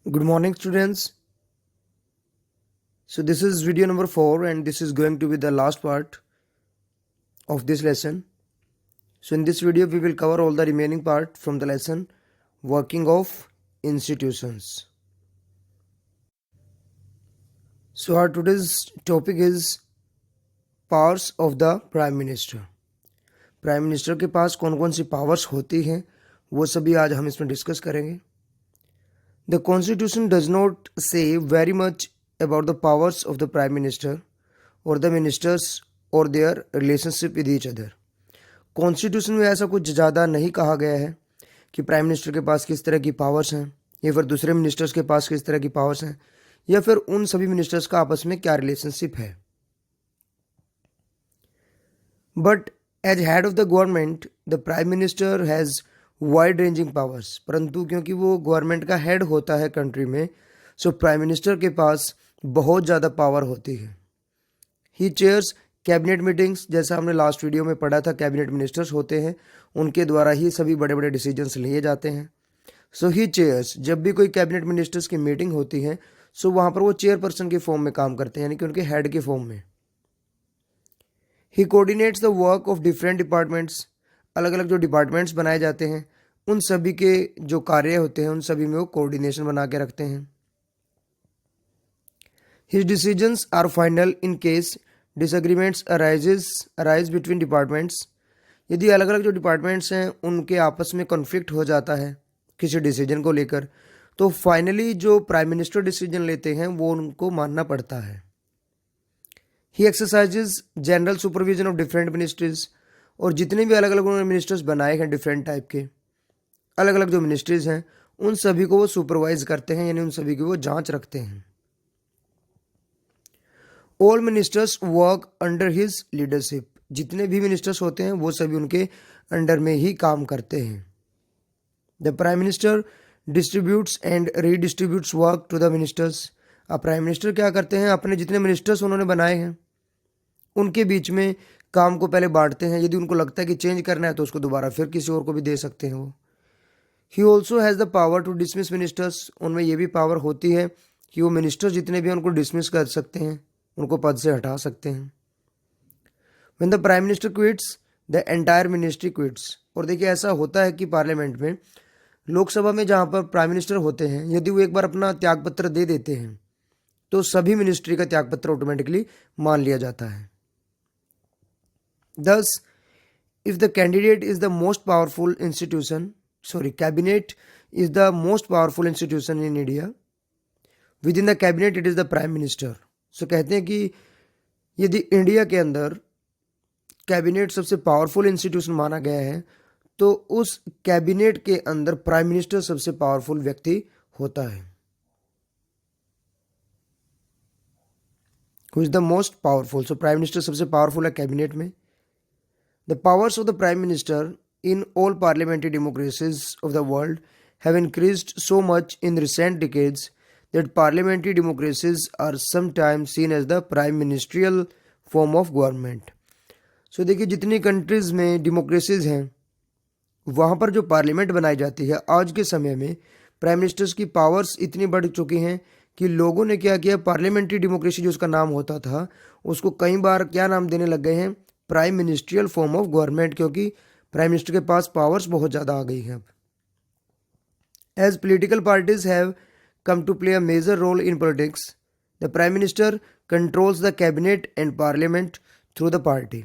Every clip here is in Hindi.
Good morning, students. So, this is video number 4, and this is going to be the last part of this lesson. So, in this video, we will cover all the remaining part from the lesson Working of Institutions. So, our today's topic is Powers of the Prime Minister. Prime minister के पास कौन कौन सी पावर्स होती हैं वो सभी आज हम इसमें डिस्कस करेंगे. The Constitution does not say very much about the powers of the Prime Minister or the ministers or their relationship with each other. Constitution में ऐसा कुछ ज़्यादा नहीं कहा गया है कि प्राइम मिनिस्टर के पास किस तरह की पावर्स हैं या फिर दूसरे मिनिस्टर्स के पास किस तरह की पावर्स हैं या फिर उन सभी मिनिस्टर्स का आपस में क्या रिलेशनशिप है. But as head of the government the prime minister has wide ranging powers. परंतु क्योंकि वो गवर्नमेंट का हेड होता है कंट्री में, सो प्राइम मिनिस्टर के पास बहुत ज़्यादा पावर होती है. ही चेयर्स कैबिनेट मीटिंग्स. जैसा हमने लास्ट वीडियो में पढ़ा था, कैबिनेट मिनिस्टर्स होते हैं, उनके द्वारा ही सभी बड़े बड़े डिसीजंस लिए जाते हैं. सो ही चेयर्स. जब भी कोई कैबिनेट मिनिस्टर्स की मीटिंग होती है सो वहाँ पर वो चेयरपर्सन के फॉर्म में काम करते हैं, यानी कि उनके हेड के फॉर्म में. He coordinates the work of different departments. अलग अलग जो डिपार्टमेंट्स बनाए जाते हैं उन सभी के जो कार्य होते हैं उन सभी में वो कोऑर्डिनेशन बना के रखते हैं. His decisions are final in case disagreements arise between departments. यदि अलग अलग जो डिपार्टमेंट्स हैं उनके आपस में कॉन्फ्लिक्ट हो जाता है किसी डिसीजन को लेकर, तो फाइनली जो प्राइम मिनिस्टर डिसीजन लेते हैं वो उनको मानना पड़ता है. ही exercises general supervision of different ministries. और जितने भी अलग अलग उन्होंने मिनिस्टर्स बनाए हैं डिफरेंट टाइप के, अलग अलग जो मिनिस्ट्रीज हैं उन सभी को वो सुपरवाइज करते हैं, यानी उन सभी की वो जांच रखते हैं. All ministers work under his leadership. जितने भी मिनिस्टर्स होते हैं वो सभी उनके अंडर में ही काम करते हैं. The prime minister distributes and redistributes work to the ministers. अब प्राइम मिनिस्टर क्या करते हैं, अपने जितने मिनिस्टर्स उन्होंने बनाए हैं उनके बीच में काम को पहले बांटते हैं. यदि उनको लगता है कि चेंज करना है तो उसको दोबारा फिर किसी और को भी दे सकते हैं वो. He also has the power to dismiss ministers. उनमें ये भी पावर होती है कि वो मिनिस्टर जितने भी हैं उनको डिसमिस कर सकते हैं, उनको पद से हटा सकते हैं. When the prime minister quits the entire ministry quits. और देखिए ऐसा होता है कि पार्लियामेंट में, लोकसभा में जहाँ पर प्राइम मिनिस्टर होते हैं, यदि वो एक बार अपना त्यागपत्र दे देते हैं तो सभी मिनिस्ट्री का त्यागपत्र ऑटोमेटिकली मान लिया जाता है. Thus, if the candidate is the most powerful institution, cabinet is the most powerful institution in India. Within the cabinet, it is the prime minister. So कहते हैं कि यदि इंडिया के अंदर कैबिनेट सबसे पावरफुल इंस्टीट्यूशन माना गया है तो उस कैबिनेट के अंदर प्राइम मिनिस्टर सबसे पावरफुल व्यक्ति होता है. Who is the most powerful? So prime minister सबसे पावरफुल है कैबिनेट में. The powers of the Prime Minister in all parliamentary democracies of the world have increased so much in recent decades that parliamentary democracies are sometimes seen as the prime ministerial form of government. So देखिए जितनी कंट्रीज़ में डेमोक्रेसीज हैं वहाँ पर जो पार्लियामेंट बनाई जाती है आज के समय में प्राइम मिनिस्टर्स की पावर्स इतनी बढ़ चुकी हैं कि लोगों ने क्या किया, पार्लियामेंट्री डेमोक्रेसी जो उसका नाम होता था उसको कई बार क्या नाम देने लग गए हैं, prime ministerial form of government, क्योंकि प्राइम मिनिस्टर के पास पावर्स बहुत ज़्यादा आ गई हैं अब. As political parties have come to play a major role in politics, the prime minister controls the cabinet and parliament through the party.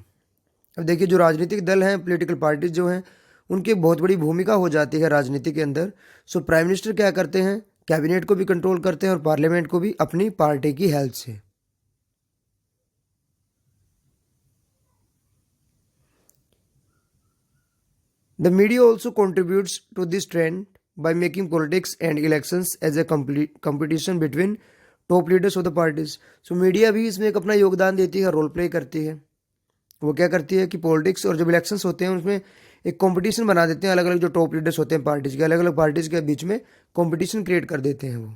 अब देखिए जो राजनीतिक दल हैं, पोलिटिकल पार्टीज जो हैं, उनकी बहुत बड़ी भूमिका हो जाती है राजनीति के अंदर. सो प्राइम मिनिस्टर क्या करते हैं, कैबिनेट को भी कंट्रोल करते हैं और पार्लियामेंट को भी अपनी पार्टी की हेल्प से. The media also contributes to this trend by making politics and elections as a competition between top leaders of the parties. So media भी इसमें एक अपना योगदान देती है, रोल प्ले करती है. वो क्या करती है कि पॉलिटिक्स और जब इलेक्शंस होते हैं उसमें एक कंपटीशन बना देते हैं. अलग अलग जो टॉप लीडर्स होते हैं पार्टीज के, अलग अलग पार्टीज के बीच में कंपटीशन क्रिएट कर देते हैं वो.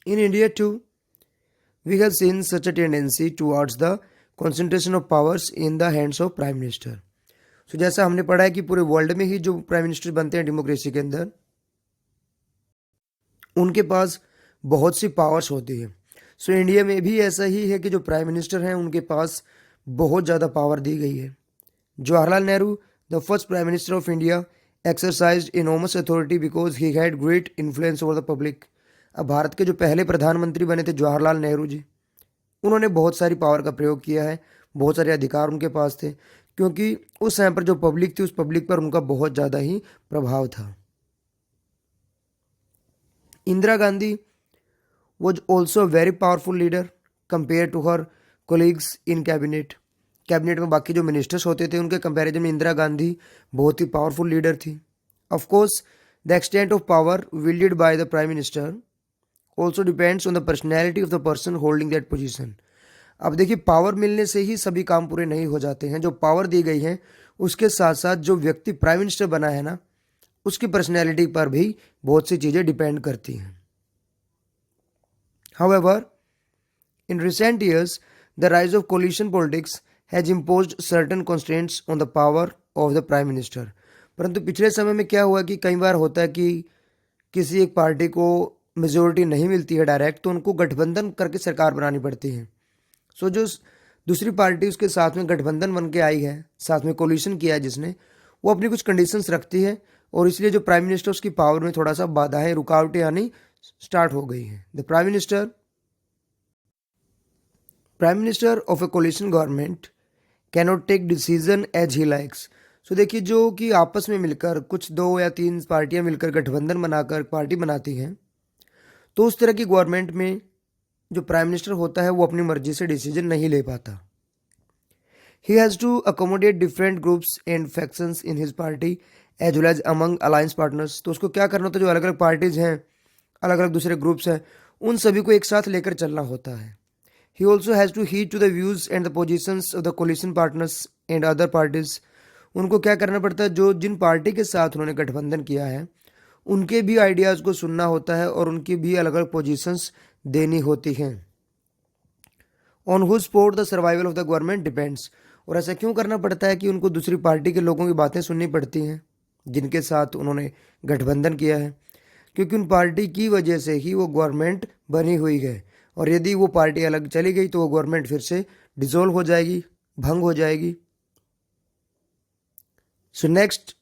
In India too we have seen such a tendency towards the concentration of powers in the hands of prime minister. तो जैसा हमने पढ़ा है कि पूरे वर्ल्ड में ही जो प्राइम मिनिस्टर बनते हैं डेमोक्रेसी के अंदर, उनके पास बहुत सी पावर्स होती है। सो इंडिया में भी ऐसा ही है कि जो प्राइम मिनिस्टर हैं उनके पास बहुत ज़्यादा पावर दी गई है। Jawaharlal Nehru, the first prime minister of India, exercised enormous authority because he had great influence over the public. अब भारत के जो पहले प्रधानमंत्री बने थे जवाहरलाल नेहरू जी, उन्होंने बहुत सारी पावर का प्रयोग किया है, बहुत सारे अधिकार उनके पास थे, क्योंकि उस समय पर जो पब्लिक थी उस पब्लिक पर उनका बहुत ज़्यादा ही प्रभाव था। Indira Gandhi was also a very powerful leader compared to her colleagues in cabinet. Cabinet में बाकी जो मिनिस्टर्स होते थे उनके कंपैरिजन में इंदिरा गांधी बहुत ही पावरफुल लीडर थी। Of course the extent of power wielded by the prime minister also depends on the personality of the person holding that position. अब देखिए, पावर मिलने से ही सभी काम पूरे नहीं हो जाते हैं। जो पावर दी गई है उसके साथ साथ जो व्यक्ति प्राइम मिनिस्टर बना है ना, उसकी पर्सनैलिटी पर भी बहुत सी चीज़ें डिपेंड करती हैं। However, in recent years, the rise of coalition politics has imposed certain constraints on the power of the prime minister. परंतु पिछले समय में क्या हुआ कि कई बार होता है कि किसी एक पार्टी को मेजोरिटी नहीं मिलती है डायरेक्ट, तो उनको गठबंधन करके सरकार बनानी पड़ती है। सो जो दूसरी पार्टी उसके साथ में गठबंधन बन के आई है, साथ में कोलिशन किया है जिसने, वो अपनी कुछ कंडीशंस रखती है और इसलिए जो प्राइम मिनिस्टर उसकी पावर में थोड़ा सा बाधाएं, रुकावटें आनी स्टार्ट हो गई है। The prime minister of a coalition government can not take decision as he likes. So देखिए, जो कि आपस में मिलकर कुछ 2 या 3 पार्टियां मिलकर गठबंधन बनाकर पार्टी बनाती हैं, तो उस तरह की गवर्नमेंट में जो प्राइम मिनिस्टर होता है वो अपनी मर्जी से डिसीजन नहीं ले पाता। He has to accommodate different groups and factions in his party as well as among alliance partners. तो उसको क्या करना होता है, जो अलग अलग पार्टीज हैं, अलग अलग दूसरे ग्रुप्स हैं, उन सभी को एक साथ लेकर चलना होता है। He also has to heed to the views and the positions of the coalition partners and other parties. उनको क्या करना पड़ता है, जो जिन पार्टी के साथ उन्होंने गठबंधन किया है उनके भी आइडियाज़ को सुनना होता है और उनकी भी अलग अलग पोजीशंस देनी होती हैं। On whose support the survival of the government depends. और ऐसा क्यों करना पड़ता है कि उनको दूसरी पार्टी के लोगों की बातें सुननी पड़ती हैं जिनके साथ उन्होंने गठबंधन किया है, क्योंकि उन पार्टी की वजह से ही वो गवर्नमेंट बनी हुई है और यदि वो पार्टी अलग चली गई तो वो गवर्नमेंट फिर से डिसॉल्व हो जाएगी, भंग हो जाएगी। So next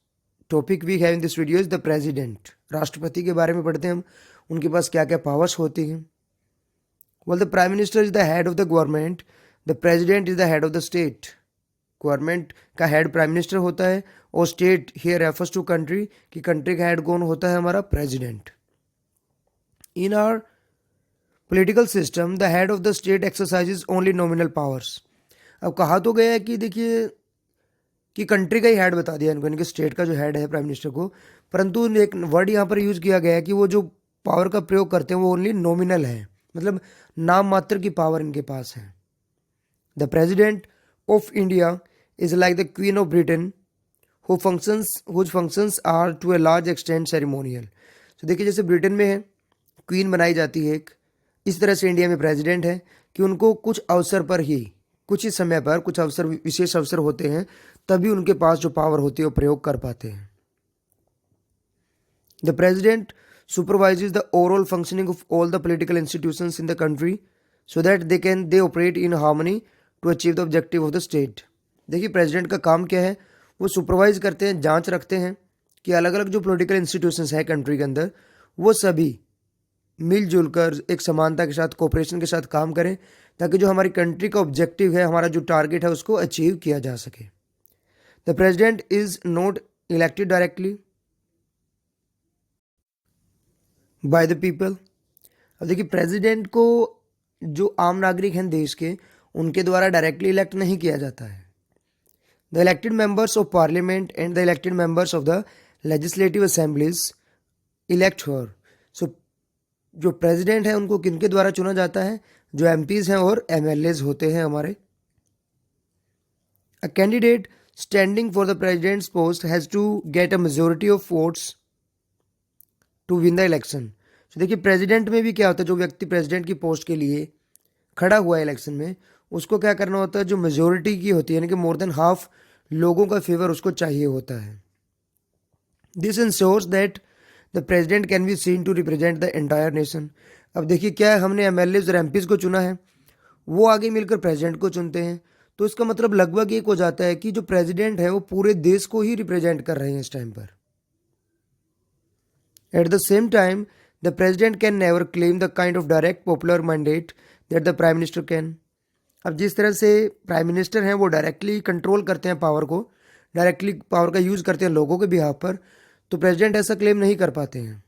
topic we have in this video is the president. राष्ट्रपति के बारे में पढ़ते हैं हम, उनके पास क्या क्या पावर्स होती हैं। Well, the prime minister is the head of the government, the president is the head of the state. Government का हेड प्राइम मिनिस्टर होता है और state here refers to country, कि कंट्री का हेड कौन होता है, हमारा president. In our political system the head of the state exercises only nominal powers. अब कहा तो गया है कि देखिए कि कंट्री का ही हेड बता दिया इनको, इनके स्टेट का जो हेड है प्राइम मिनिस्टर को, परंतु एक वर्ड यहाँ पर यूज़ किया गया है कि वो जो पावर का प्रयोग करते हैं वो ओनली नॉमिनल है, मतलब नाम मात्र की पावर इनके पास है। The president of India is like the queen of Britain whose functions are to a large extent ceremonial. तो देखिए, जैसे ब्रिटेन में है क्वीन बनाई जाती है एक, इस तरह से इंडिया में प्रेसिडेंट है कि उनको कुछ अवसर पर ही, कुछ ही समय पर कुछ अवसर, विशेष अवसर होते हैं, तभी उनके पास जो पावर होती है वो प्रयोग कर पाते हैं। The president supervises the overall functioning of all the political institutions in the country so that they operate in harmony to achieve the objective of the state. देखिए, प्रेसिडेंट का काम क्या है, वो सुपरवाइज करते हैं, जांच रखते हैं कि अलग अलग जो पॉलिटिकल इंस्टीट्यूशंस हैं कंट्री के अंदर, वो सभी मिलजुल कर एक समानता के साथ, कोऑपरेशन के साथ काम करें, ताकि जो हमारी कंट्री का ऑब्जेक्टिव है, हमारा जो टारगेट है, उसको अचीव किया जा सके। The president is not elected directly by the people. अब देखिए, प्रेसिडेंट को जो आम नागरिक हैं देश के, उनके द्वारा डायरेक्टली इलेक्ट नहीं किया जाता है। The elected members of parliament and the elected members of the legislative assemblies elect her. So जो प्रेसिडेंट है उनको किनके द्वारा चुना जाता है, जो एमपीज हैं और एमएलएज होते हैं हमारे। A candidate standing for the president's post has to get a majority of votes to win the election. तो देखिए, प्रेसिडेंट में भी क्या होता है, जो व्यक्ति प्रेसिडेंट की पोस्ट के लिए खड़ा हुआ है इलेक्शन में, उसको क्या करना होता है, जो मेजोरिटी की होती है, यानी कि मोर देन हाफ लोगों का फेवर उसको चाहिए होता है। This ensures that the president can be seen to represent the entire nation. अब देखिए क्या है, हमने एमएलएज और एमपीज को चुना है, वो आगे मिलकर प्रेसिडेंट को चुनते हैं, तो इसका मतलब लगभग एक हो जाता है कि जो प्रेसिडेंट है वो पूरे देश को ही रिप्रेजेंट कर रहे हैं इस टाइम पर। At the same time the president can never claim the kind of direct popular mandate that the prime minister can. अब जिस तरह से प्राइम मिनिस्टर हैं वो डायरेक्टली कंट्रोल करते हैं पावर को, डायरेक्टली पावर का यूज करते हैं लोगों के बिहाफ पर, तो प्रेसिडेंट ऐसा क्लेम नहीं कर पाते हैं।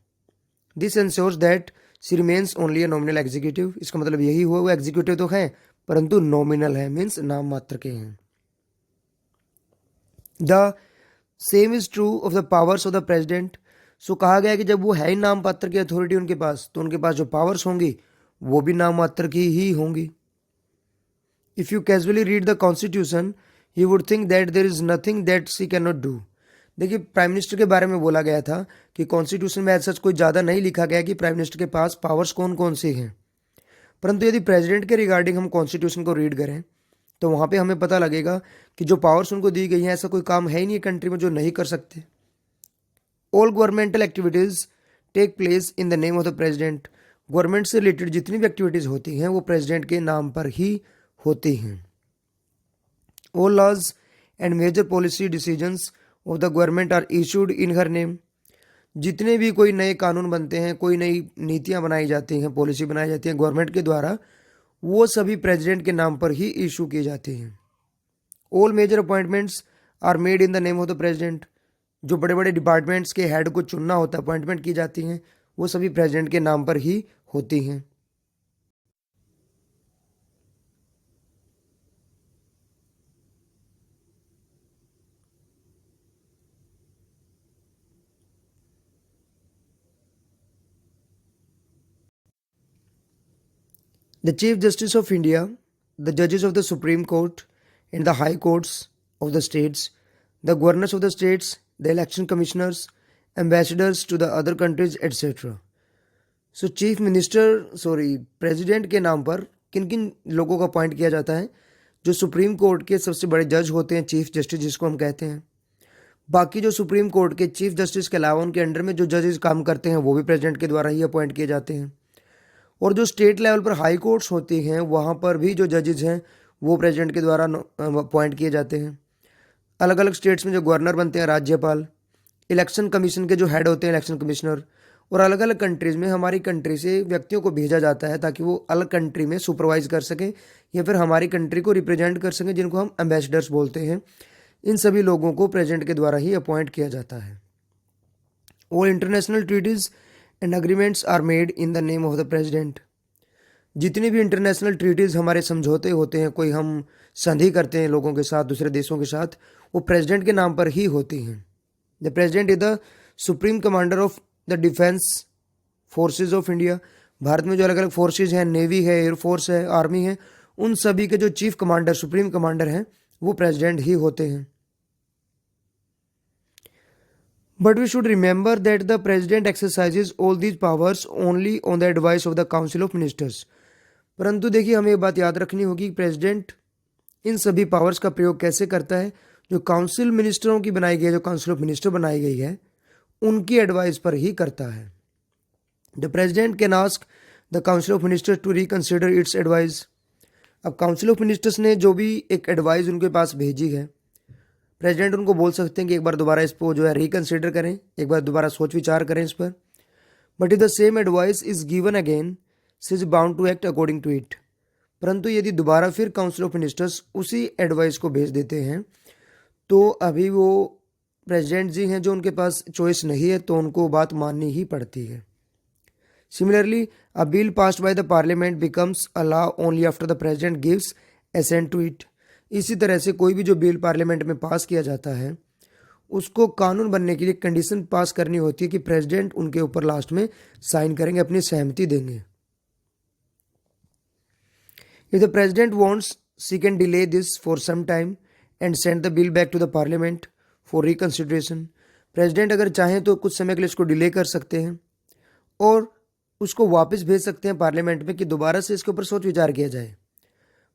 This ensures that she remains only a nominal executive. इसका मतलब यही हुआ वो एग्जीक्यूटिव तो है परंतु नॉमिनल है, मीन्स नाम मात्र के हैं। The same is true of the powers of the president. So कहा गया कि जब वो है ही नाम मात्र की अथॉरिटी उनके पास, तो उनके पास जो पावर्स होंगी वो भी नाम मात्र की ही होंगी। If you casually read the constitution you would think that there is nothing that she cannot do डू। देखिए प्राइम मिनिस्टर के बारे में बोला गया था कि कॉन्स्टिट्यूशन में ऐसा कोई ज़्यादा नहीं लिखा गया कि प्राइम मिनिस्टर के पास पावर्स कौन कौन से हैं, परंतु यदि प्रेसिडेंट के रिगार्डिंग हम कॉन्स्टिट्यूशन को रीड करें तो वहाँ पे हमें पता लगेगा कि जो पावर्स उनको दी गई हैं ऐसा कोई काम है ही नहीं कंट्री में जो नहीं कर सकते। All governmental activities take place in the name of the president. Government से रिलेटेड जितनी भी एक्टिविटीज़ होती हैं वो प्रेसिडेंट के नाम पर ही होती हैं। All laws and major policy decisions of the government are issued in her name. जितने भी कोई नए कानून बनते हैं, कोई नई नीतियां बनाई जाती हैं, पॉलिसी बनाई जाती है गवर्नमेंट के द्वारा, वो सभी प्रेसिडेंट के नाम पर ही इशू की जाती हैं। All major appointments are made in the name of the president. जो बड़े बड़े डिपार्टमेंट्स के हेड को चुनना होता है, अपॉइंटमेंट की जाती हैं, वो सभी प्रेसिडेंट के नाम पर ही होती हैं। The Chief Justice of India, the judges of the Supreme Court and the High Courts of the states, the governors of the states, the election commissioners, ambassadors to the other countries, etc. So president के नाम पर किन किन लोगों को अपॉइंट किया जाता है? जो सुप्रीम कोर्ट के सबसे बड़े जज होते हैं, चीफ जस्टिस जिसको हम कहते हैं। बाकी जो सुप्रीम कोर्ट के चीफ जस्टिस के अलावा उनके अंडर में जो जजेस काम करते हैं वो भी प्रेसिडेंट के द्वारा ही अपॉइंट किए जाते हैं। और जो स्टेट लेवल पर हाई कोर्ट्स होती हैं वहाँ पर भी जो जजेज हैं वो प्रेसिडेंट के द्वारा अपॉइंट किए जाते हैं। अलग अलग स्टेट्स में जो गवर्नर बनते हैं राज्यपाल, इलेक्शन कमीशन के जो हेड होते हैं इलेक्शन कमिश्नर, और अलग अलग कंट्रीज़ में हमारी कंट्री से व्यक्तियों को भेजा जाता है ताकि वो अलग कंट्री में सुपरवाइज कर सकें या फिर हमारी कंट्री को रिप्रेजेंट कर सकें, जिनको हम एम्बेसडर्स बोलते हैं। इन सभी लोगों को प्रेसिडेंट के द्वारा ही अपॉइंट किया जाता है। और international treaties and agreements are made in the name of the president. जितनी भी इंटरनेशनल ट्रीटीज़ हमारे समझौते होते हैं, कोई हम संधि करते हैं लोगों के साथ, दूसरे देशों के साथ, वो प्रेसिडेंट के नाम पर ही होती हैं। The president is the supreme commander of the defence forces of India. Bharat में जो अलग अलग फोर्सेज हैं, नेवी है, एयरफोर्स है, आर्मी है, उन सभी के जो चीफ कमांडर, सुप्रीम कमांडर हैं वो प्रेसिडेंट ही होते हैं। But we should remember that the president exercises all these powers only on the advice of the council of ministers. परंतु देखिए हमें ये बात याद रखनी होगी कि प्रेसिडेंट इन सभी पावर्स का प्रयोग कैसे करता है? जो काउंसिल मिनिस्टरों की बनाई गई है, जो काउंसिल ऑफ मिनिस्टर बनाई गई है, उनकी एडवाइस पर ही करता है। The president can ask the council of ministers to reconsider its advice. अब काउंसिल ऑफ मिनिस्टर्स ने जो भी एक एडवाइस उनके पास भेजी है, प्रेसिडेंट उनको बोल सकते हैं कि एक बार दोबारा इस पर जो है रिकंसिडर करें, एक बार दोबारा सोच विचार करें इस पर। But if the same advice is given again she is bound to act according to it. परंतु यदि दोबारा फिर काउंसिल ऑफ मिनिस्टर्स उसी एडवाइस को भेज देते हैं तो अभी वो प्रेसिडेंट जी हैं जो उनके पास चॉइस नहीं है, तो उनको बात माननी ही पड़ती है। Similarly a bill passed by the parliament becomes a law only after the president gives assent to it. इसी तरह से कोई भी जो बिल पार्लियामेंट में पास किया जाता है उसको कानून बनने के लिए कंडीशन पास करनी होती है कि प्रेसिडेंट उनके ऊपर लास्ट में साइन करेंगे, अपनी सहमति देंगे। If the president wants she can delay this for some time and send the bill back to the parliament for reconsideration. President अगर चाहें तो कुछ समय के लिए इसको डिले कर सकते हैं और उसको वापस भेज सकते हैं पार्लियामेंट में कि दोबारा से इसके ऊपर सोच विचार किया जाए।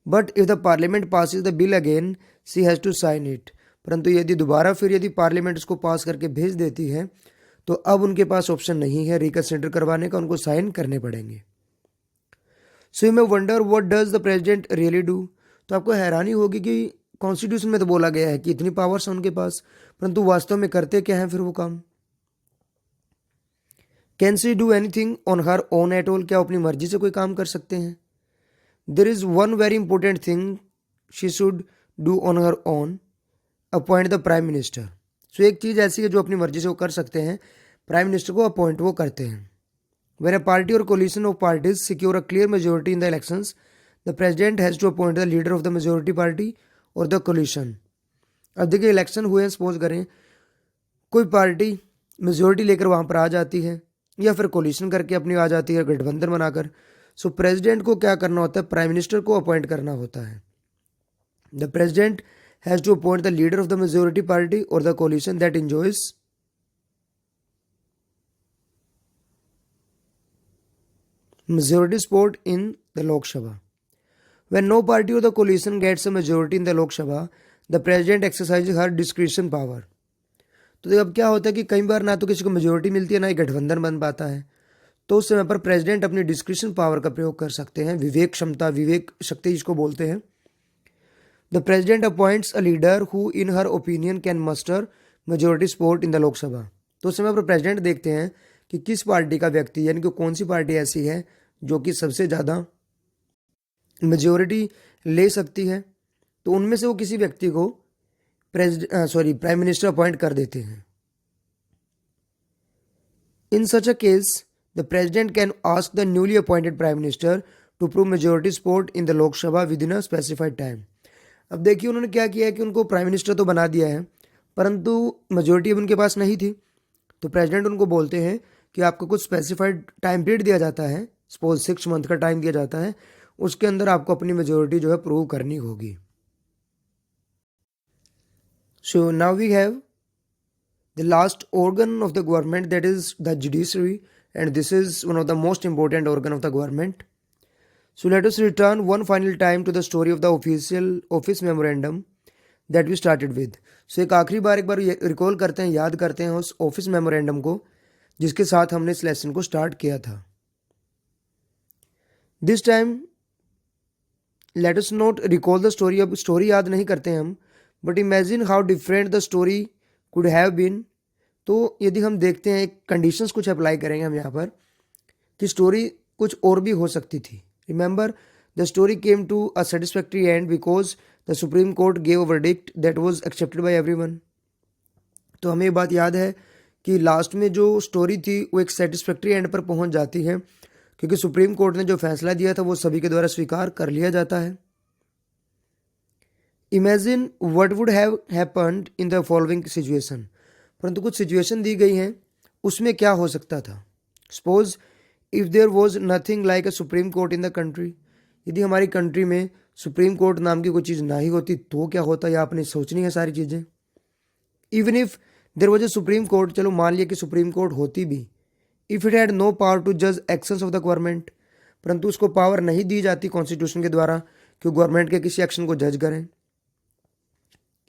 But if the parliament passes the bill again she has to sign it. परंतु यदि दोबारा फिर यदि पार्लियामेंट इसको पास करके भेज देती है तो अब उनके पास ऑप्शन नहीं है रिकन्सिडर करवाने का, उनको साइन करने पड़ेंगे। So you may wonder what does the president really do. तो आपको हैरानी होगी कि कॉन्स्टिट्यूशन में तो बोला गया है कि इतनी पावर्स हैं उनके पास, परंतु वास्तव में करते क्या है फिर वो काम। Can she do anything on her own at all, क्या अपनी मर्जी से कोई काम कर सकते हैं। There is one very important thing she should do on her own, appoint the prime minister. So एक चीज़ ऐसी है जो अपनी मर्जी से वो कर सकते हैं, प्राइम मिनिस्टर को अपॉइंट वो करते हैं। When a party or coalition of parties secure a clear majority in the elections, the president has to appoint the leader of the majority party or the coalition. अब देखिए इलेक्शन हुए हैं, सपोज करें कोई पार्टी मेजोरिटी लेकर वहाँ पर आ जाती है या फिर कोलिशन करके अपनी आ जाती है गठबंधन बनाकर। सो प्रेसिडेंट को क्या करना होता है, प्राइम मिनिस्टर को अपॉइंट करना होता है। The president has to appoint the leader of the majority party और the coalition that enjoys majority support in the Lok Sabha. When no party or the coalition gets a majority in the Lok Sabha, the president exercises her discretion power. तो देखो अब क्या होता है कि कई बार ना तो किसी को मेजोरिटी मिलती है ना ही गठबंधन बन पाता है, तो उस समय पर प्रेसिडेंट अपनी डिस्क्रिप्शन पावर का प्रयोग कर सकते हैं, विवेक क्षमता, विवेक शक्ति जिसको बोलते हैं। The president appoints a leader who in her opinion can muster majority support in the Lok Sabha. तो उस समय पर प्रेसिडेंट देखते हैं कि किस पार्टी का व्यक्ति यानी कि कौन सी पार्टी ऐसी है जो कि सबसे ज़्यादा मेजोरिटी ले सकती है, तो उनमें से वो किसी व्यक्ति को प्राइम मिनिस्टर अपॉइंट कर देते हैं। In such a case the president can ask the newly appointed prime minister to prove majority support in the Lok Sabha within a specified time. अब देखिए उन्होंने क्या किया है कि उनको प्राइम मिनिस्टर तो बना दिया है, परंतु मेजोरिटी अब उनके पास नहीं थी, तो प्रेसिडेंट उनको बोलते हैं कि आपको कुछ स्पेसिफाइड टाइम पीरियड दिया जाता है, सपोज 6 मंथ का टाइम दिया जाता है, उसके अंदर आपको अपनी मेजोरिटी जो है प्रूव करनी होगी। So now we have the last organ of the government, that is the judiciary, and this is one of the most important organ of the government. So let us return one final time to the story of the official office memorandum that we started with. So एक आखिरी बार एक बार रिकॉल करते हैं, याद करते हैं उस ऑफिस मेमोरेंडम को जिसके साथ हमने इस लेसन को स्टार्ट किया था। This time let us not recall the story, अब स्टोरी याद नहीं करते हैं हम, but imagine how different the story could have been. तो यदि हम देखते हैं एक कंडीशंस कुछ अप्लाई करेंगे हम यहाँ पर कि स्टोरी कुछ और भी हो सकती थी। Remember the story came to a satisfactory end because the supreme court gave a verdict that was accepted by everyone. तो हमें ये बात याद है कि लास्ट में जो स्टोरी थी वो एक सेटिस्फैक्ट्री एंड पर पहुंच जाती है, क्योंकि सुप्रीम कोर्ट ने जो फैसला दिया था वो सभी के द्वारा स्वीकार कर लिया जाता है। Imagine what would have happened in the following situation, परंतु कुछ सिचुएशन दी गई हैं, उसमें क्या हो सकता था। Suppose if there was nothing like a supreme court in the country, यदि हमारी कंट्री में सुप्रीम कोर्ट नाम की कोई चीज़ ना ही होती तो क्या होता, या आपने सोचनी है सारी चीज़ें। Even if there was a supreme court, चलो मान लिया कि सुप्रीम कोर्ट होती भी, if it had no power to जज एक्शंस ऑफ द गवर्नमेंट, परंतु उसको पावर नहीं दी जाती कॉन्स्टिट्यूशन के द्वारा कि गवर्नमेंट के किसी एक्शन को जज करें।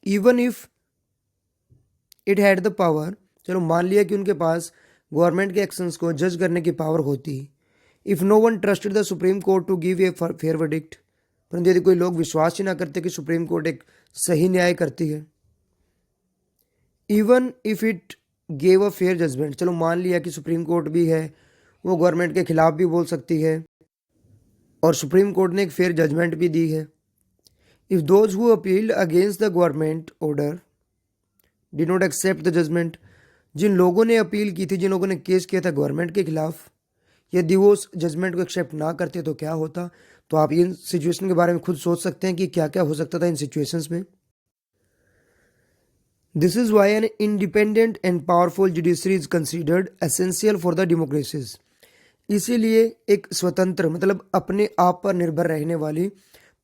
Even if it had the power, चलो मान लिया कि उनके पास गवर्नमेंट के एक्शंस को जज करने की पावर होती। If no one trusted the supreme court to give a fair verdict, परंतु यदि कोई लोग विश्वास ही ना करते कि सुप्रीम कोर्ट एक सही न्याय करती है। Even if it gave a fair judgement, चलो मान लिया कि सुप्रीम कोर्ट भी है, वो गवर्नमेंट के खिलाफ भी बोल सकती है और सुप्रीम कोर्ट ने एक फेयर जजमेंट भी दी है। If those who appealed against the government order did not accept the judgment, जिन लोगों ने अपील की थी, जिन लोगों ने केस किया था गवर्नमेंट के खिलाफ, यदि वो उस जजमेंट को एक्सेप्ट ना करते तो क्या होता। तो आप इन सिचुएशन के बारे में खुद सोच सकते हैं कि क्या क्या हो सकता था इन सिचुएशंस में। This is why an independent and powerful judiciary is considered essential for the democracies. इसीलिए एक स्वतंत्र मतलब अपने आप पर निर्भर रहने वाली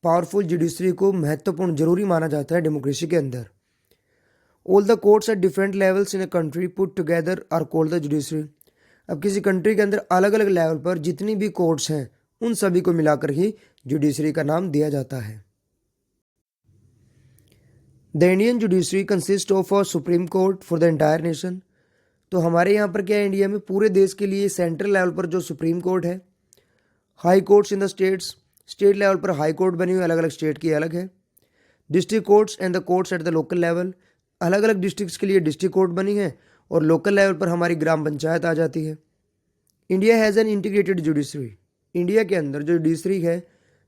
पावरफुल जुडिशरी को महत्वपूर्ण जरूरी माना जाता है डेमोक्रेसी के अंदर। All the courts at different levels in a country put together are called the judiciary. अब किसी कंट्री के अंदर अलग अलग लेवल पर जितनी भी कोर्ट्स हैं उन सभी को मिलाकर ही जुडिशरी का नाम दिया जाता है। The Indian judiciary consist of a supreme court for the entire nation. तो हमारे यहाँ पर क्या है, इंडिया में पूरे देश के लिए सेंट्रल लेवल पर जो सुप्रीम कोर्ट है, high courts in the states, state level पर हाई कोर्ट बनी हुई अलग अलग स्टेट की अलग है, district courts and the courts at the local level, अलग अलग डिस्ट्रिक्ट्स के लिए डिस्ट्रिक्ट कोर्ट बनी है और लोकल लेवल पर हमारी ग्राम पंचायत आ जाती है। India has an integrated judiciary, India के अंदर जो जुडिशरी है,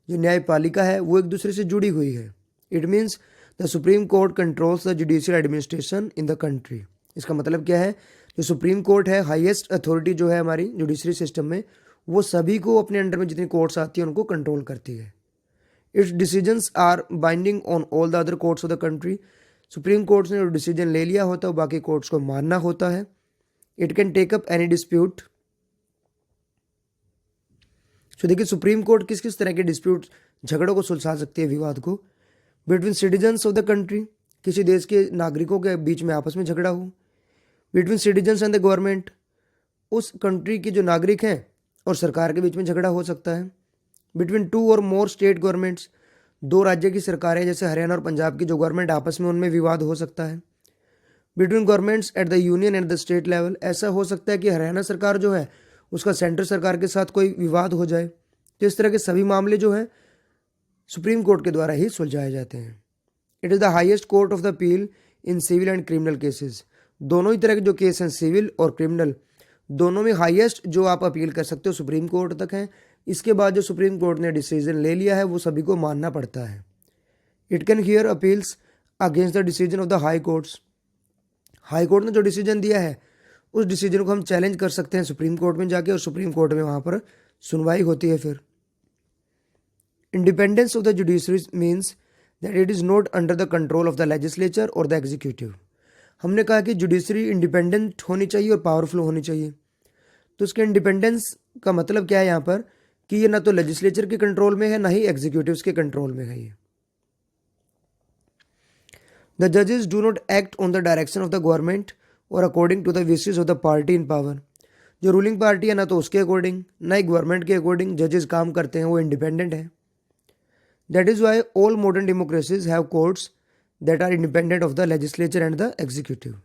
जो न्यायपालिका है, वो एक दूसरे से जुड़ी हुई है। It means the supreme court controls the judicial administration in the country. इसका मतलब क्या है, जो सुप्रीम कोर्ट है, हाईएस्ट अथॉरिटी जो है हमारी जुडिशरी सिस्टम में, वो सभी को अपने अंडर में जितनी कोर्ट्स आती हैं उनको कंट्रोल करती है। Its decisions are binding on all the other courts of the country. Supreme courts ने जो डिसीजन ले लिया होता है वो बाकी कोर्ट्स को मानना होता है। It can take up any dispute. तो देखिए सुप्रीम कोर्ट किस किस तरह के डिस्प्यूट, झगड़ों को सुलझा सकती है, विवाद को। Between citizens of the country, किसी देश के नागरिकों के बीच में आपस में झगड़ा हो। Between citizens and the government, उस कंट्री के जो नागरिक हैं और सरकार के बीच में झगड़ा हो सकता है। बिटवीन टू और मोर स्टेट गवर्नमेंट्स, दो राज्य की सरकारें जैसे हरियाणा और पंजाब की जो गवर्नमेंट आपस में, उनमें विवाद हो सकता है। Between governments at the union and the state level, ऐसा हो सकता है कि हरियाणा सरकार जो है उसका सेंट्रल सरकार के साथ कोई विवाद हो जाए। तो इस तरह के सभी मामले जो हैं सुप्रीम कोर्ट के द्वारा ही सुलझाए जाते हैं। It is the highest court of the appeal in civil and criminal cases. दोनों ही तरह के जो केस हैं, सिविल और क्रिमिनल, दोनों में हाईएस्ट जो आप अपील कर सकते हो सुप्रीम कोर्ट तक है। इसके बाद जो सुप्रीम कोर्ट ने डिसीजन ले लिया है वो सभी को मानना पड़ता है। It can hear appeals against the decision of the high courts. High court ने जो डिसीजन दिया है उस डिसीजन को हम चैलेंज कर सकते हैं सुप्रीम कोर्ट में जाके, और सुप्रीम कोर्ट में वहाँ पर सुनवाई होती है। फिर independence of the judiciary means that it is not under the control of the legislature और द एग्जीक्यूटिव। हमने कहा कि जुडिशरी इंडिपेंडेंट होनी चाहिए और पावरफुल होनी चाहिए। तो इसके इंडिपेंडेंस का मतलब क्या है यहाँ पर, कि ये ना तो लेजिस्लेचर के कंट्रोल में है ना ही एग्जीक्यूटिव्स के कंट्रोल में है। ये द जजेस do not act on the direction of the government और according to the wishes of the party in power. जो रूलिंग पार्टी है ना तो उसके अकॉर्डिंग ना ही गवर्नमेंट के अकॉर्डिंग जजेस काम करते हैं, वो इंडिपेंडेंट है। That is why all modern democracies have courts that are independent of the legislature and the executive.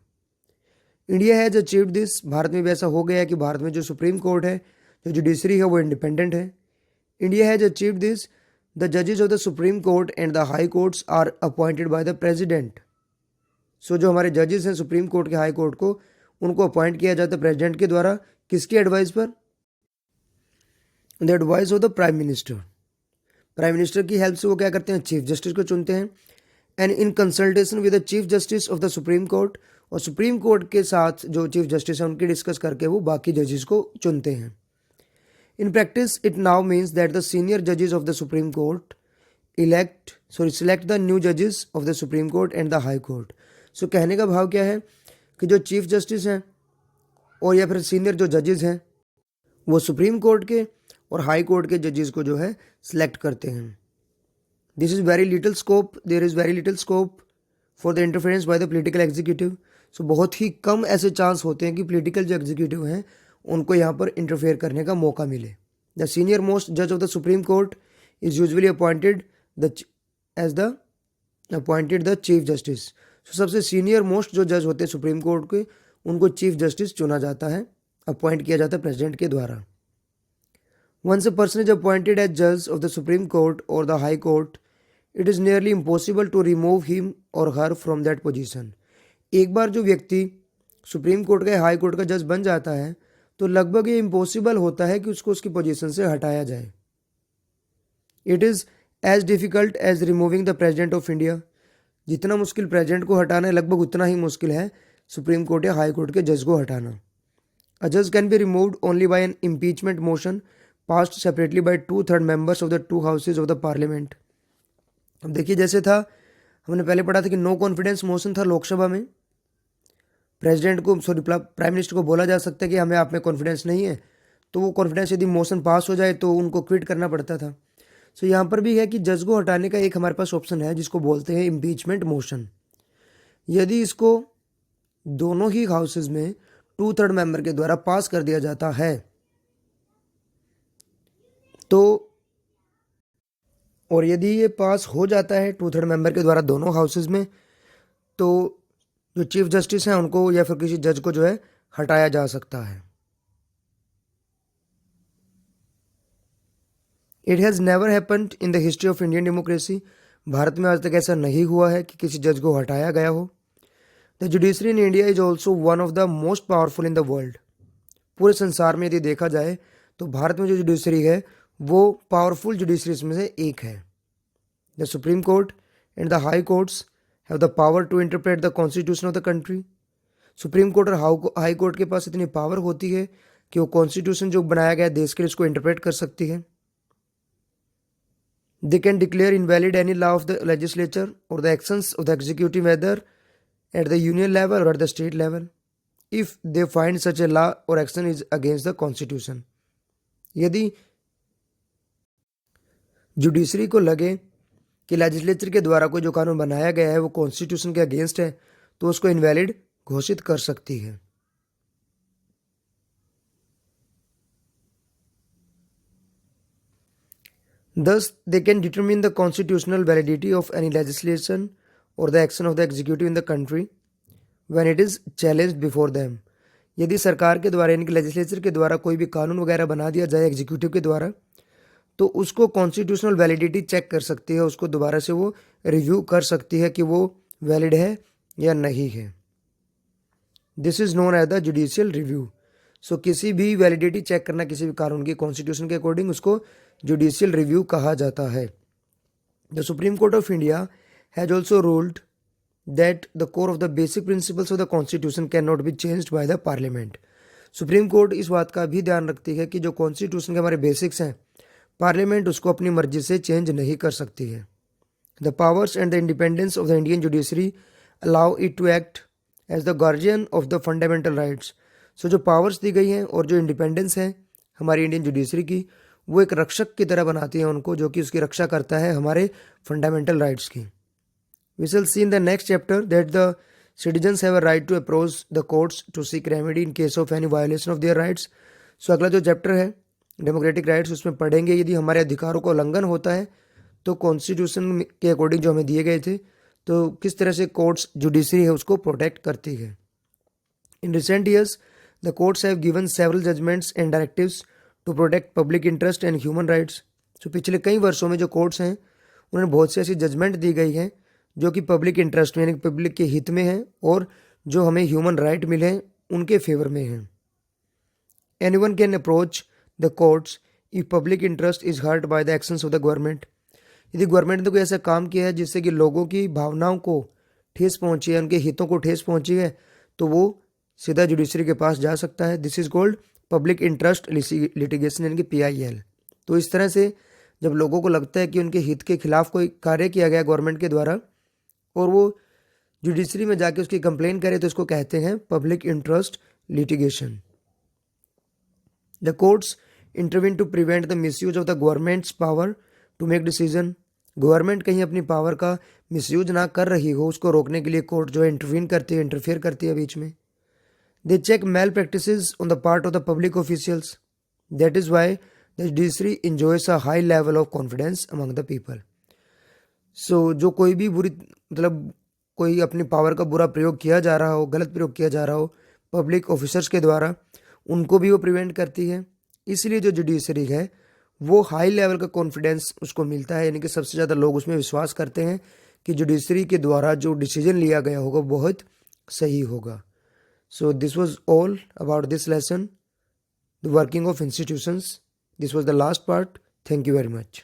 India has achieved this. Bharat में भी ऐसा हो गया है कि भारत में जो सुप्रीम कोर्ट है, जो जुडिशरी है, वो इंडिपेंडेंट है। India has achieved this. The जजेस of the supreme court and the high courts are appointed by the president. So जो हमारे जजेस हैं सुप्रीम कोर्ट के, हाई कोर्ट को, उनको अपॉइंट किया जाता है प्रेसिडेंट के द्वारा। किसकी एडवाइस पर? The advice of the prime minister. Prime minister की हेल्प से वो क्या करते हैं, चीफ जस्टिस को चुनते हैं। And in consultation with the chief justice of the supreme court, और सुप्रीम कोर्ट के साथ जो चीफ जस्टिस हैं उनकी डिस्कस करके वो बाकी जजेस को चुनते हैं। In practice it now means that the senior जजेस of the supreme court select the new जजेस of the supreme court and the high court. So कहने का भाव क्या है कि जो चीफ जस्टिस हैं और या फिर सीनियर जो जजेस हैं वो सुप्रीम कोर्ट के और हाई कोर्ट के जजेस को जो है सिलेक्ट करते हैं। There is very little scope for the interference by the political executive. So बहुत ही कम ऐसे चांस होते हैं कि पॉलिटिकल जो एग्जीक्यूटिव हैं उनको यहाँ पर इंटरफेयर करने का मौका मिले। द सीनियर मोस्ट जज of the supreme court is usually appointed the chief justice. So सबसे सीनियर मोस्ट जो जज होते हैं सुप्रीम कोर्ट के, उनको चीफ जस्टिस चुना जाता है, अपॉइंट किया जाता है प्रेसिडेंट के द्वारा। Once a person is appointed as जज of the supreme court or the high court, it is nearly impossible to remove him or her from that position. एक बार जो व्यक्ति सुप्रीम कोर्ट का, हाई कोर्ट का जज बन जाता है तो लगभग ये इम्पॉसिबल होता है कि उसको उसकी पोजीशन से हटाया जाए। It is as difficult as removing the president of India. जितना मुश्किल प्रेसिडेंट को हटाना है, लगभग उतना ही मुश्किल है सुप्रीम कोर्ट या हाई कोर्ट के जज को हटाना। अ जज can be removed only by an impeachment motion passed separately by 2/3 members of the 2 houses of the parliament. अब देखिए, जैसे था, हमने पहले पढ़ा था कि नो कॉन्फिडेंस मोशन था लोकसभा में, प्रेसिडेंट को प्राइम मिनिस्टर को बोला जा सकता है कि हमें आप में कॉन्फिडेंस नहीं है, तो वो कॉन्फिडेंस यदि मोशन पास हो जाए तो उनको क्विट करना पड़ता था। सो यहाँ पर भी है कि जज को हटाने का एक हमारे पास ऑप्शन है जिसको बोलते हैं इम्पीचमेंट मोशन। यदि इसको दोनों ही हाउसेज में 2/3 मेंबर के द्वारा पास कर दिया जाता है तो, और यदि ये पास हो जाता है 2/3 मेंबर के द्वारा दोनों हाउसेज में, तो जो चीफ जस्टिस हैं उनको या फिर किसी जज को जो है हटाया जा सकता है। It has never happened in the history of Indian democracy. Bharat में आज तक ऐसा नहीं हुआ है कि किसी जज को हटाया गया हो। The judiciary in India is also one of the most powerful in the world. पूरे संसार में यदि देखा जाए तो भारत में जो जुडिशरी है वो पावरफुल जुडिशरीज में से एक है। The supreme court and the high courts have the power to interpret the constitution of the country. Supreme court और हाई कोर्ट के पास इतनी पावर होती है कि वो कॉन्स्टिट्यूशन जो बनाया गया है देश के लिए उसको इंटरप्रेट कर सकती है। They can declare invalid any law of the legislature or the actions of the executive, whether at the union level or at the state level, if they find such a law or action is against the constitution. यदि जुडिशरी को लगे कि लेजिस्लेचर के द्वारा कोई जो कानून बनाया गया है वो कॉन्स्टिट्यूशन के अगेंस्ट है तो उसको इनवैलिड घोषित कर सकती है। Thus, they can determine the constitutional validity of any legislation or the action of the executive in the country when it is challenged before them. यदि सरकार के द्वारा यानी कि लेजिस्लेचर के द्वारा कोई भी कानून वगैरह बना दिया जाए एग्जीक्यूटिव के द्वारा तो उसको कॉन्स्टिट्यूशनल वैलिडिटी चेक कर सकती है, उसको दोबारा से वो रिव्यू कर सकती है कि वो वैलिड है या नहीं है। This is known as the judicial review. So किसी भी वैलिडिटी चेक करना किसी भी कानून की कॉन्स्टिट्यूशन के अकॉर्डिंग उसको जुडिशियल रिव्यू कहा जाता है। The supreme court of India has also ruled that the core of the basic principles of the constitution can not be changed by the parliament. Supreme court इस बात का भी ध्यान रखती है कि जो कॉन्स्टिट्यूशन के हमारे बेसिक्स हैं पार्लियामेंट उसको अपनी मर्जी से चेंज नहीं कर सकती है। The powers and the independence of the Indian judiciary allow it to act as the guardian of the fundamental rights. So जो पावर्स दी गई हैं और जो इंडिपेंडेंस है हमारी इंडियन जुडिशरी की वो एक रक्षक की तरह बनाती है उनको जो कि उसकी रक्षा करता है हमारे फंडामेंटल राइट्स की। We shall see in the next chapter that the citizens have a right to approach the courts to seek remedy in case of any violation of their rights. So अगला जो चैप्टर है डेमोक्रेटिक राइट्स उसमें पढ़ेंगे यदि हमारे अधिकारों का उल्लंघन होता है तो कॉन्स्टिट्यूशन के अकॉर्डिंग जो हमें दिए गए थे तो किस तरह से कोर्ट्स जुडिशरी है उसको प्रोटेक्ट करती है। In recent years the courts have given several judgments and directives to protect public interest and human rights. तो पिछले कई वर्षों में जो कोर्ट्स हैं उन्हें बहुत सी ऐसी जजमेंट दी गई हैं जो कि पब्लिक इंटरेस्ट में यानी पब्लिक के हित में है और जो हमें ह्यूमन राइट मिले हैं उनके फेवर में हैं। Anyone can approach the courts if public interest is hurt by the actions of the government. यदि गवर्नमेंट ने कोई ऐसा काम किया है जिससे कि लोगों की भावनाओं को ठेस पहुंची है उनके हितों को ठेस पहुंची है तो वो सीधा जुडिशरी के पास जा सकता है। This is called public interest litigation यानी कि PIL। तो इस तरह से जब लोगों को लगता है कि उनके हित के खिलाफ कोई कार्य किया गया गवर्नमेंट के द्वारा और वो जुडिशरी में जाके उसकी कंप्लेन करे तो इसको कहते हैं public interest litigation. The courts intervene to prevent the misuse of the government's power to make decision. Government कहीं अपनी पावर का मिसयूज ना कर रही हो उसको रोकने के लिए कोर्ट जो है इंटरवीन करती है इंटरफेयर करती है बीच में। They check malpractices on the part of the public officials. That is why the judiciary enjoys a high level of confidence among the people. So जो कोई भी बुरी मतलब कोई अपनी पावर का बुरा प्रयोग किया जा रहा हो गलत प्रयोग किया जा रहा हो पब्लिक ऑफिसर्स के द्वारा उनको भी वो प्रिवेंट करती है। इसलिए जो जुडिशरी है वो हाई लेवल का कॉन्फिडेंस उसको मिलता है यानी कि सबसे ज़्यादा लोग उसमें विश्वास करते हैं कि जुडिशरी के द्वारा जो डिसीजन लिया गया होगा बहुत सही होगा। So this was all about this lesson, the working of institutions. This was the last part. Thank you very much.